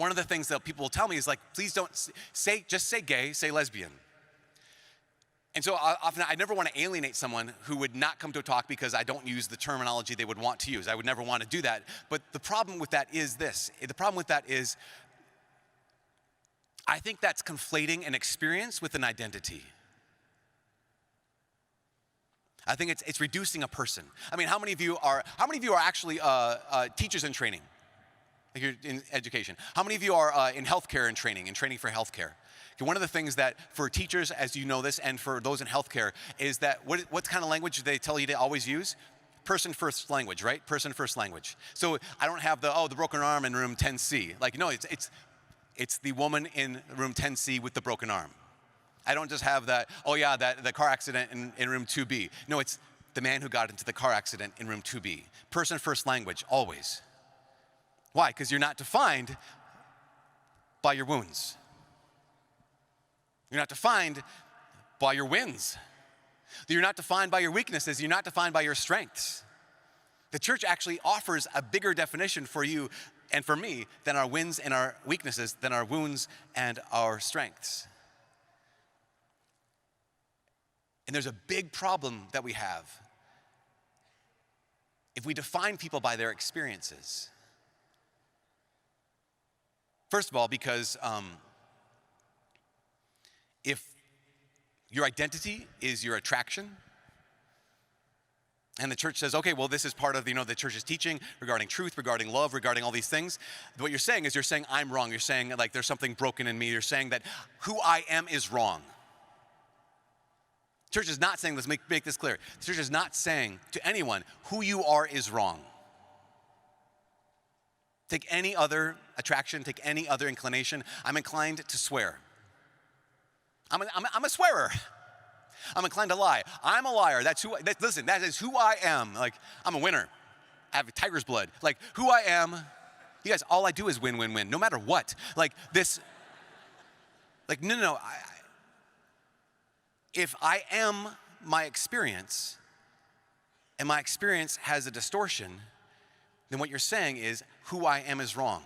one of the things that people will tell me is like, please don't just say gay, say lesbian. And so often I never want to alienate someone who would not come to a talk because I don't use the terminology they would want to use. I would never want to do that. But the problem with that is this. The problem with that is I think that's conflating an experience with an identity. I think it's reducing a person. I mean, how many of you are actually teachers in training? Like you're in education. How many of you are in healthcare and training for healthcare? Okay, one of the things that for teachers, as you know this, and for those in healthcare, is that what kind of language do they tell you to always use? Person first language, right? Person first language. So I don't have the broken arm in room 10C. Like, no, it's the woman in room 10C with the broken arm. I don't just have that, the car accident in room 2B. No, it's the man who got into the car accident in room 2B. Person first language, always. Why? Because you're not defined by your wounds. You're not defined by your wins. You're not defined by your weaknesses. You're not defined by your strengths. The church actually offers a bigger definition for you and for me than our wins and our weaknesses, than our wounds and our strengths. And there's a big problem that we have if we define people by their experiences. First of all, because if your identity is your attraction, and the church says, okay, well, this is part of the church's teaching regarding truth, regarding love, regarding all these things. What you're saying is I'm wrong. You're saying like there's something broken in me. You're saying that who I am is wrong. The church is not saying, let's make this clear. The church is not saying to anyone who you are is wrong. Take any other attraction, take any other inclination. I'm inclined to swear. I'm a swearer. I'm inclined to lie. I'm a liar. That is who I am. Like, I'm a winner. I have tiger's blood. Like, who I am, you guys, all I do is win, win, win, no matter what. Like, this, like, no. If I am my experience, and my experience has a distortion, then what you're saying is who I am is wrong.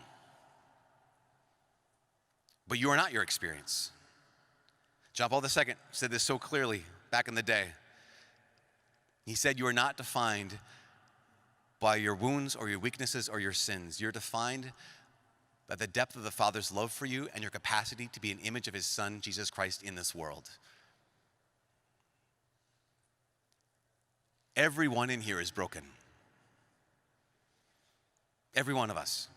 But you are not your experience. John Paul II said this so clearly back in the day. He said, you are not defined by your wounds or your weaknesses or your sins. You're defined by the depth of the Father's love for you and your capacity to be an image of his Son, Jesus Christ, in this world. Everyone in here is broken. Every one of us.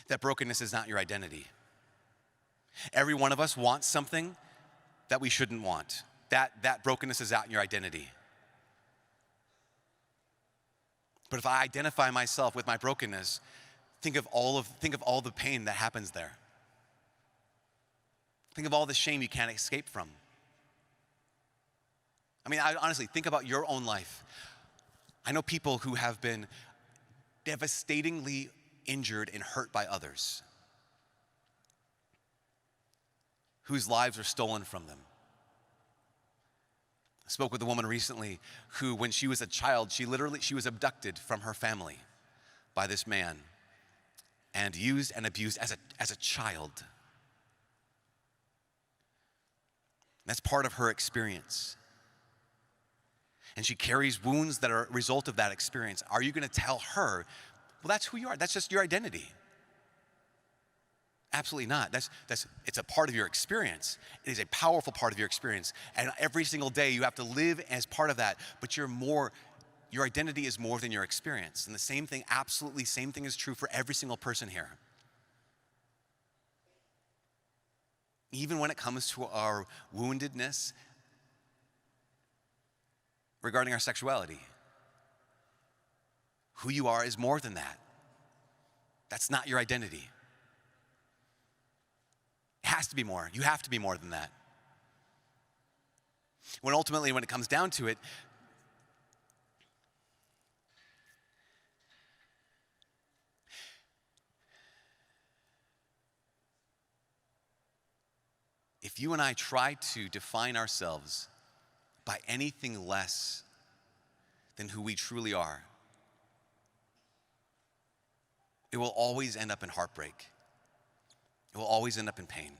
That brokenness is not your identity. Every one of us wants something that we shouldn't want. That brokenness is not your identity. But if I identify myself with my brokenness, think of all the pain that happens there. Think of all the shame you can't escape from. I mean, honestly, think about your own life. I know people who have been devastatingly injured and hurt by others, whose lives are stolen from them. I spoke with a woman recently who, when she was a child, she was abducted from her family by this man and used and abused as a child. That's part of her experience. And she carries wounds that are a result of that experience. Are you going to tell her, well, that's who you are, that's just your identity? Absolutely not. It's a part of your experience. It is a powerful part of your experience. And every single day you have to live as part of that. But your identity is more than your experience. And absolutely same thing is true for every single person here. Even when it comes to our woundedness regarding our sexuality. Who you are is more than that. That's not your identity. It has to be more. You have to be more than that. When it comes down to it, if you and I try to define ourselves by anything less than who we truly are, it will always end up in heartbreak. It will always end up in pain.